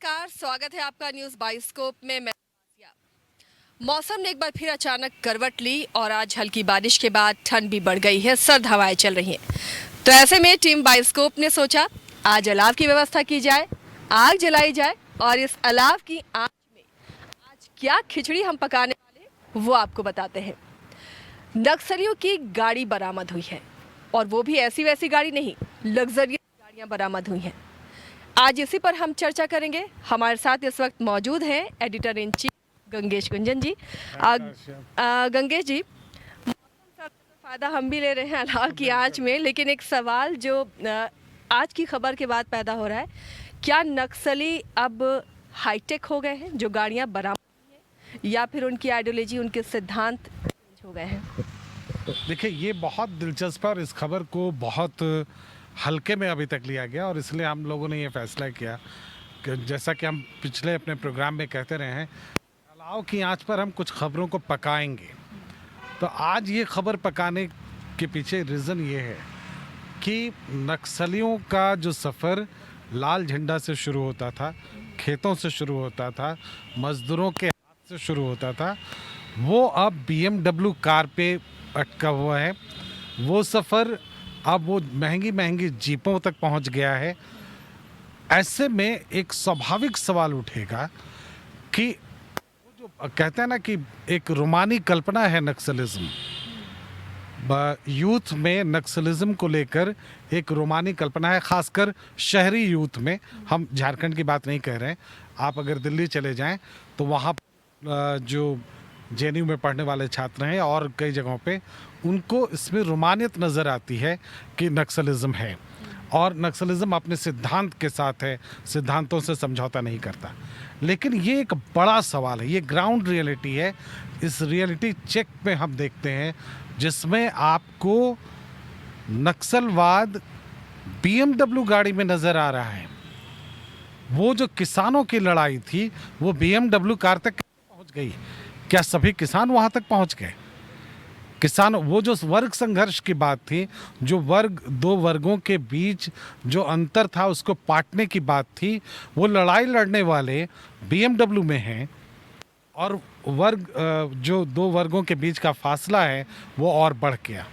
नमस्कार, स्वागत है आपका न्यूज़ बाइस्कोप में। मैं मौसम ने एक बार फिर अचानक करवट ली और आज हल्की बारिश के बाद ठंड भी बढ़ गई है, सर्द हवाएं चल रही हैं। तो ऐसे में टीम बाइस्कोप ने सोचा आज अलाव की व्यवस्था की जाए, आग जलाई जाए और इस अलाव की आग में आज क्या खिचड़ी हम पकाने वाले हैं वो आपको बताते हैं। नक्सलियों की गाड़ी बरामद हुई है और वो भी ऐसी वैसी गाड़ी नहीं, लग्जरियस गाड़ियां बरामद हुई हैं। आज इसी पर हम चर्चा करेंगे। हमारे साथ इस वक्त मौजूद हैं editor in chief Gangesh Gunjan ji. Gangesh ji, मौसम का फ़ायदा हम भी ले रहे हैं अलाव की आंच में, लेकिन एक सवाल जो आज की खबर के बाद पैदा हो रहा है, क्या नक्सली अब हाईटेक हो गए हैं जो गाड़ियां बरामद हुई हैं, या फिर उनकी आइडियोलॉजी, उनके सिद्धांत चेंज हो गए हैं? देखिए, ये बहुत दिलचस्प है और इस खबर को बहुत हल्के में अभी तक लिया गया और इसलिए हम लोगों ने ये फैसला किया कि जैसा कि हम पिछले अपने प्रोग्राम में कहते रहे हैं, अलाव की आंच पर हम कुछ खबरों को पकाएंगे। तो आज ये खबर पकाने के पीछे रीज़न ये है कि नक्सलियों का जो सफ़र लाल झंडा से शुरू होता था, खेतों से शुरू होता था, मज़दूरों के हाथ से शुरू होता था, वो अब BMW कार पे अटका हुआ है। वो सफ़र अब वो महंगी महंगी जीपों तक पहुंच गया है। ऐसे में एक स्वाभाविक सवाल उठेगा कि वो जो कहते हैं ना कि एक रोमानी कल्पना है नक्सलिज्म, यूथ में नक्सलिज्म को लेकर एक रोमानी कल्पना है, खासकर शहरी यूथ में। हम झारखंड की बात नहीं कह रहे हैं, आप अगर दिल्ली चले जाएं तो वहाँ जो JNU में पढ़ने वाले छात्र हैं और कई जगहों पे, उनको इसमें रोमानियत नज़र आती है कि नक्सलिज्म है और नक्सलिज्म अपने सिद्धांत के साथ है, सिद्धांतों से समझौता नहीं करता। लेकिन ये एक बड़ा सवाल है, ये ग्राउंड रियलिटी है। इस रियलिटी चेक में हम देखते हैं जिसमें आपको नक्सलवाद BMW गाड़ी में नज़र आ रहा है। वो जो किसानों की लड़ाई थी वो BMW कार तक पहुँच गई। क्या सभी किसान वहां तक पहुंच गए? किसान, वो जो वर्ग संघर्ष की बात थी, जो दो वर्गों के बीच जो अंतर था उसको पाटने की बात थी, वो लड़ाई लड़ने वाले BMW में हैं और जो दो वर्गों के बीच का फासला है वो और बढ़ गया।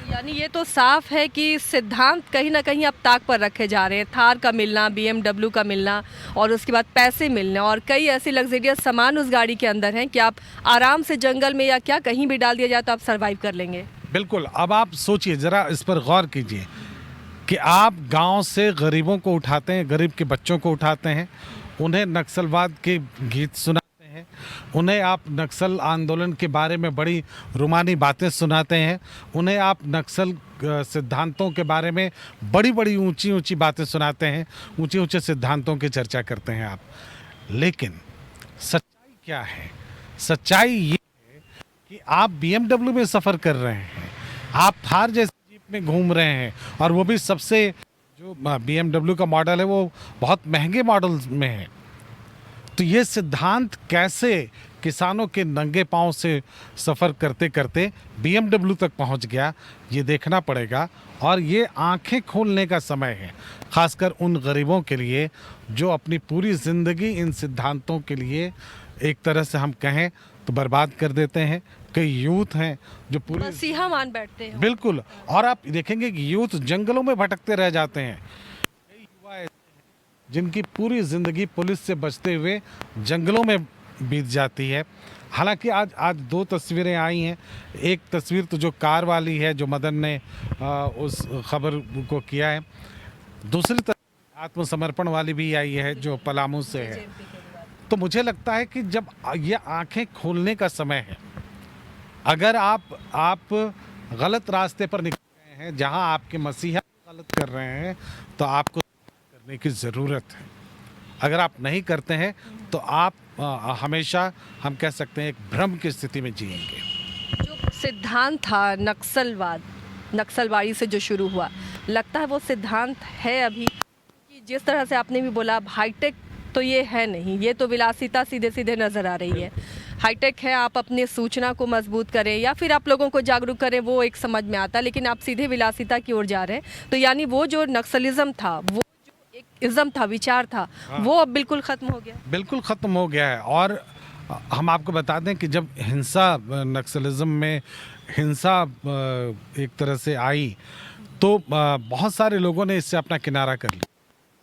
यानी ये तो साफ है कि सिद्धांत कहीं ना कहीं अब ताक पर रखे जा रहे हैं। थार का मिलना, BMW का मिलना और उसके बाद पैसे मिलने और कई ऐसे लग्जरियस सामान उस गाड़ी के अंदर हैं कि आप आराम से जंगल में या क्या कहीं भी डाल दिया जाए तो आप सरवाइव कर लेंगे। बिल्कुल। अब आप सोचिए, ज़रा इस पर गौर कीजिए कि आप गांव से गरीबों को उठाते हैं, गरीब के बच्चों को उठाते हैं, उन्हें नक्सलवाद के गीत सुनाते हैं, उन्हें आप नक्सल आंदोलन के बारे में बड़ी रुमानी बातें सुनाते हैं, उन्हें आप नक्सल सिद्धांतों के बारे में बड़ी बड़ी ऊंची ऊंची बातें सुनाते हैं, ऊंचे ऊंचे सिद्धांतों की चर्चा करते हैं आप। लेकिन सच्चाई क्या है? सच्चाई ये है कि आप BMW में सफ़र कर रहे हैं, आप थार जैसी जीप में घूम रहे हैं और वो भी सबसे जो BMW का मॉडल है वो बहुत महंगे मॉडल में है। तो ये सिद्धांत कैसे किसानों के नंगे पांव से सफ़र करते करते BMW तक पहुंच गया, ये देखना पड़ेगा। और ये आंखें खोलने का समय है, खासकर उन गरीबों के लिए जो अपनी पूरी ज़िंदगी इन सिद्धांतों के लिए एक तरह से हम कहें तो बर्बाद कर देते हैं। कई यूथ हैं जो पूरी मसीहा मान बैठते हैं। बिल्कुल। और आप देखेंगे कि यूथ जंगलों में भटकते रह जाते हैं। कई युवा ऐसे हैं जिनकी पूरी ज़िंदगी पुलिस से बचते हुए जंगलों में बीत जाती है। हालांकि आज दो तस्वीरें आई हैं। एक तस्वीर तो जो कार वाली है, जो मदन ने उस खबर को किया है। दूसरी तस्वीर आत्मसमर्पण वाली भी आई है जो पलामू से है। तो मुझे लगता है कि जब ये आंखें खोलने का समय है, अगर आप गलत रास्ते पर निकल गए हैं, जहां आपके मसीहा गलत कर रहे हैं, तो आपको करने की ज़रूरत है। अगर आप नहीं करते हैं तो आप हमेशा, हम कह सकते हैं, एक भ्रम की स्थिति में जिएंगे। जो सिद्धांत था नक्सलवाद, नक्सलवादी से जो शुरू हुआ, लगता है वो सिद्धांत है अभी कि जिस तरह से आपने भी बोला, हाईटेक तो ये है नहीं, ये तो विलासिता सीधे सीधे नज़र आ रही है। हाईटेक है, आप अपनी सूचना को मजबूत करें या फिर आप लोगों को जागरूक करें, वो एक समझ में आता, लेकिन आप सीधे विलासिता की ओर जा रहे हैं। तो यानी वो जो नक्सलिज्म था, वो जो एक इज़्म था, विचार था, वो अब बिल्कुल ख़त्म हो गया। बिल्कुल ख़त्म हो गया है। और हम आपको बता दें कि जब हिंसा नक्सलिज्म में हिंसा एक तरह से आई तो बहुत सारे लोगों ने इससे अपना किनारा कर लिया।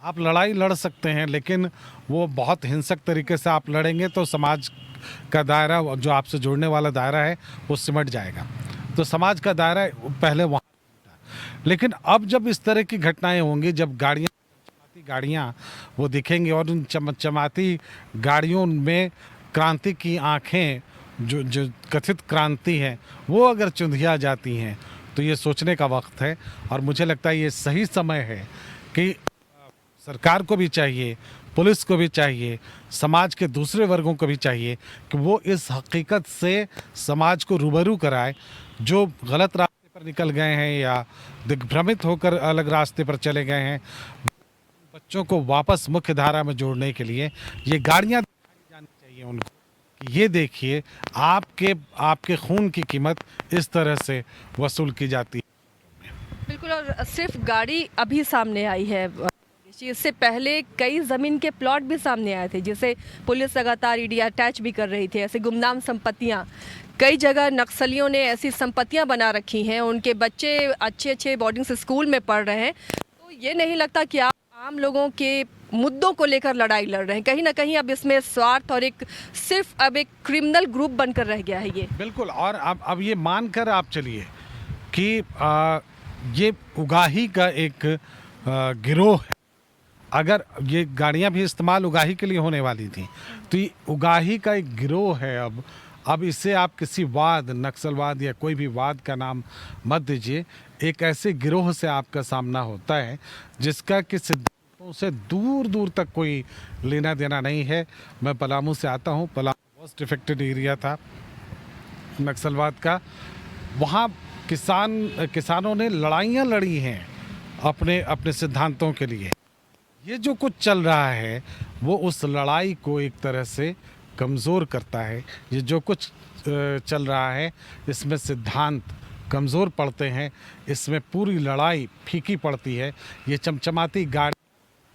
आप लड़ाई लड़ सकते हैं, लेकिन वो बहुत हिंसक तरीके से आप लड़ेंगे तो समाज का दायरा, जो आपसे जोड़ने वाला दायरा है, वो सिमट जाएगा। तो समाज का दायरा पहले वहाँ, लेकिन अब जब इस तरह की घटनाएं होंगी, जब गाड़ियाँ वो दिखेंगी और उन चमचमाती गाड़ियों में क्रांति की आंखें, जो कथित क्रांति है, वो अगर चुंधिया जाती हैं, तो ये सोचने का वक्त है। और मुझे लगता है ये सही समय है कि सरकार को भी चाहिए, पुलिस को भी चाहिए, समाज के दूसरे वर्गों को भी चाहिए कि वो इस हकीकत से समाज को रूबरू कराए। जो गलत रास्ते पर निकल गए हैं या दिग्भ्रमित होकर अलग रास्ते पर चले गए हैं, बच्चों को वापस मुख्य धारा में जोड़ने के लिए ये गाड़ियाँ दिखाई जानी चाहिए उनको कि ये देखिए, आपके खून की कीमत इस तरह से वसूल की जाती है। बिल्कुल, और सिर्फ गाड़ी अभी सामने आई है, इससे पहले कई ज़मीन के प्लॉट भी सामने आए थे, जिसे पुलिस लगातार ईडी अटैच भी कर रही थी। ऐसे गुमनाम संपत्तियां, कई जगह नक्सलियों ने ऐसी संपत्तियां बना रखी हैं, उनके बच्चे अच्छे अच्छे बोर्डिंग स्कूल में पढ़ रहे हैं। तो ये नहीं लगता कि आप आम लोगों के मुद्दों को लेकर लड़ाई लड़ रहे हैं? कहीं ना कहीं अब इसमें स्वार्थ और सिर्फ अब एक क्रिमिनल ग्रुप बनकर रह गया है ये। बिल्कुल, और अब ये मानकर आप चलिए कि ये उगाही का एक गिरोह है। अगर ये गाड़ियां भी इस्तेमाल उगाही के लिए होने वाली थी, तो ये उगाही का एक गिरोह है। अब इसे आप किसी वाद, नक्सलवाद या कोई भी वाद का नाम मत दीजिए। एक ऐसे गिरोह से आपका सामना होता है जिसका कि सिद्धांतों से दूर दूर तक कोई लेना देना नहीं है। मैं पलामू से आता हूँ। पलामू मोस्ट इफेक्टेड एरिया था नक्सलवाद का। वहाँ किसानों ने लड़ाइयाँ लड़ी हैं अपने अपने सिद्धांतों के लिए। ये जो कुछ चल रहा है वो उस लड़ाई को एक तरह से कमज़ोर करता है। ये जो कुछ चल रहा है इसमें सिद्धांत कमज़ोर पड़ते हैं, इसमें पूरी लड़ाई फीकी पड़ती है। ये चमचमाती गाड़ी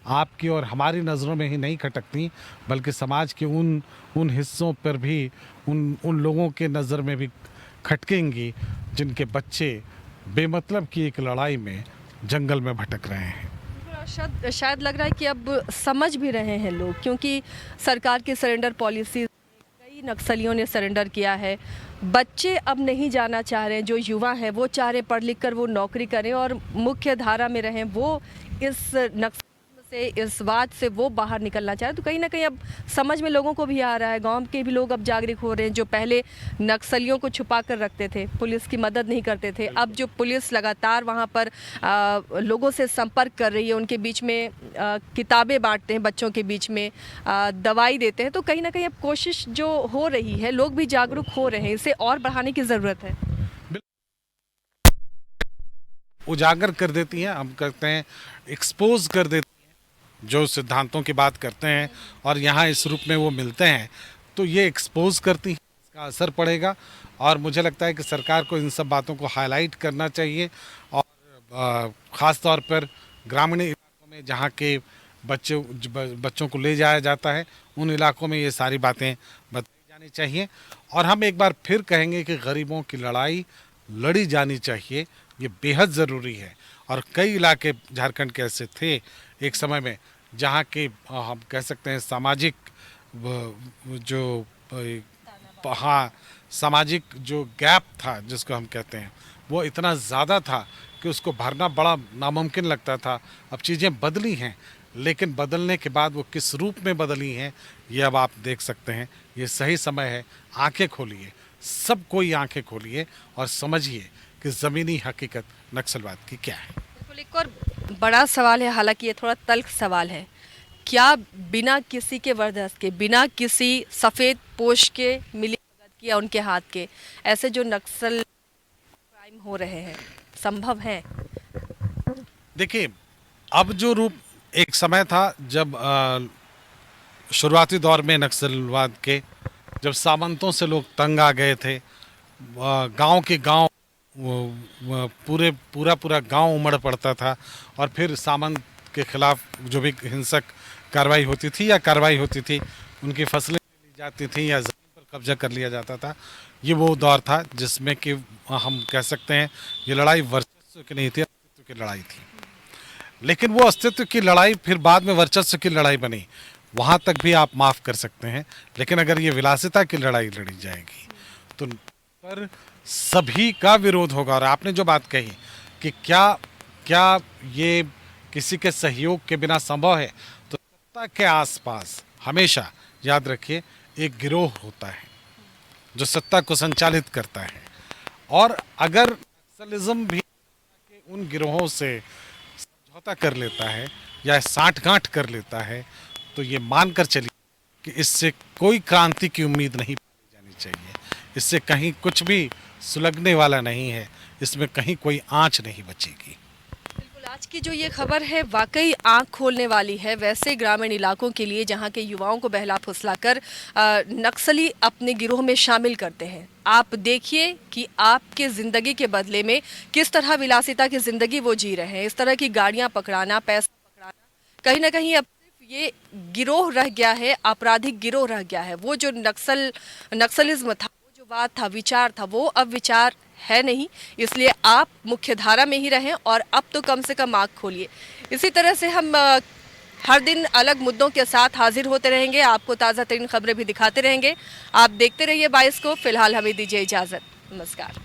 आपकी और हमारी नज़रों में ही नहीं खटकती, बल्कि समाज के उन हिस्सों पर भी, उन लोगों के नज़र में भी खटकेंगी जिनके बच्चे बेमतलब की एक लड़ाई में जंगल में भटक रहे हैं। शायद लग रहा है कि अब समझ भी रहे हैं लोग, क्योंकि सरकार की सरेंडर पॉलिसी, कई नक्सलियों ने सरेंडर किया है। बच्चे अब नहीं जाना चाह रहे हैं, जो युवा हैं वो चाह रहे पढ़ लिख कर वो नौकरी करें और मुख्य धारा में रहें। वो इस नक्सल से, इस बात से वो बाहर निकलना चाह रहे। तो कहीं ना कहीं अब समझ में लोगों को भी आ रहा है, गांव के भी लोग अब जागरूक हो रहे हैं। जो पहले नक्सलियों को छुपा कर रखते थे, पुलिस की मदद नहीं करते थे, अब जो पुलिस लगातार वहां पर लोगों से संपर्क कर रही है, उनके बीच में किताबें बांटते हैं, बच्चों के बीच में दवाई देते हैं। तो कहीं ना कहीं अब कोशिश जो हो रही है, लोग भी जागरूक हो रहे हैं, इसे और बढ़ाने की ज़रूरत है। उजागर कर देती हैं, हम कहते हैं एक्सपोज कर देती हैं जो सिद्धांतों की बात करते हैं और यहाँ इस रूप में वो मिलते हैं, तो ये एक्सपोज करती हैं, इसका असर पड़ेगा। और मुझे लगता है कि सरकार को इन सब बातों को हाईलाइट करना चाहिए और ख़ास तौर पर ग्रामीण इलाकों में जहाँ के बच्चों को ले जाया जाता है, उन इलाकों में ये सारी बातें बताई जानी चाहिए। और हम एक बार फिर कहेंगे कि गरीबों की लड़ाई लड़ी जानी चाहिए, ये बेहद ज़रूरी है। और कई इलाके झारखंड के ऐसे थे एक समय में जहाँ के हम कह सकते हैं सामाजिक जो सामाजिक जो गैप था जिसको हम कहते हैं, वो इतना ज़्यादा था कि उसको भरना बड़ा नामुमकिन लगता था। अब चीज़ें बदली हैं, लेकिन बदलने के बाद वो किस रूप में बदली हैं ये अब आप देख सकते हैं। ये सही समय है, आंखें खोलिए, सब कोई आंखें खोलिए और समझिए कि ज़मीनी हकीकत नक्सलवाद की क्या है। बिल्कुल, एक और बड़ा सवाल है, हालांकि ये थोड़ा तल्ख सवाल है। क्या बिना किसी के वरदस्त के, बिना किसी सफ़ेद पोश के, मिली भगत की या उनके हाथ के, ऐसे जो नक्सल क्राइम हो रहे हैं संभव है? देखिए, अब जो रूप एक समय था जब शुरुआती दौर में नक्सलवाद के, जब सामंतों से लोग तंग आ गए थे, गांव के गांव पूरा गांव उमड़ पड़ता था और फिर सामंत के खिलाफ जो भी हिंसक कार्रवाई होती थी या कार्रवाई होती थी, उनकी फसलें ली जाती थी या ज़मीन पर कब्जा कर लिया जाता था। ये वो दौर था जिसमें कि हम कह सकते हैं ये लड़ाई वर्चस्व की नहीं थी, अस्तित्व की लड़ाई थी। लेकिन वो अस्तित्व की लड़ाई फिर बाद में वर्चस्व की लड़ाई बनी, वहाँ तक भी आप माफ़ कर सकते हैं। लेकिन अगर ये विलासिता की लड़ाई लड़ी जाएगी तो पर सभी का विरोध होगा। और आपने जो बात कही कि क्या क्या ये किसी के सहयोग के बिना संभव है, तो सत्ता के आसपास हमेशा याद रखिए एक गिरोह होता है जो सत्ता को संचालित करता है। और अगर नक्सलिज्म भी उन गिरोहों से समझौता कर लेता है या साठगांठ कर लेता है, तो ये मानकर चलिए कि इससे कोई क्रांति की उम्मीद नहीं पाई जानी चाहिए। इससे कहीं कुछ भी सुलगने वाला नहीं है, इसमें कहीं कोई आंच नहीं बचेगी। बिल्कुल, आज की जो ये खबर है वाकई आंख खोलने वाली है वैसे ग्रामीण इलाकों के लिए जहां के युवाओं को बहला फुसलाकर नक्सली अपने गिरोह में शामिल करते हैं। आप देखिए कि आपके ज़िंदगी के बदले में किस तरह विलासिता की ज़िंदगी वो जी रहे हैं। इस तरह की गाड़ियां पकड़ाना, पैसा पकड़ाना, कहीं ना कहीं अब सिर्फ ये गिरोह रह गया है, आपराधिक गिरोह रह गया है। वो जो नक्सलिज्म था, वो जो बात था, विचार था, वो अब विचार है नहीं। इसलिए आप मुख्य धारा में ही रहें और अब तो कम से कम आँख खोलिए। इसी तरह से हम हर दिन अलग मुद्दों के साथ हाजिर होते रहेंगे, आपको ताज़ा तरीन खबरें भी दिखाते रहेंगे। आप देखते रहिए बाइस्कोप। फिलहाल हमें दीजिए इजाज़त। नमस्कार।